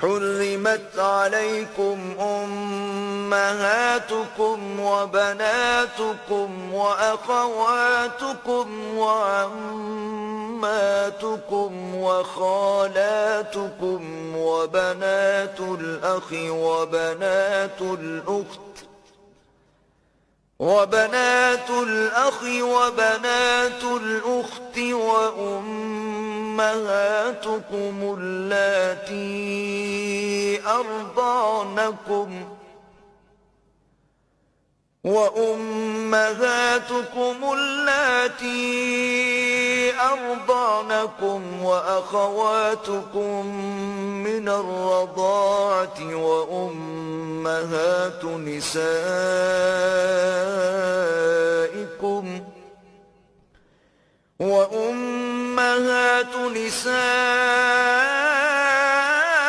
حرمت عليكم أمهاتكم وبناتكم وأخواتكم وعماتكم وخالاتكم وبنات الأخ وبنات الأخت وأمهاتكم اللاتي أرضعنكم وأخواتكم من الرضاعة وأمهات نسائكم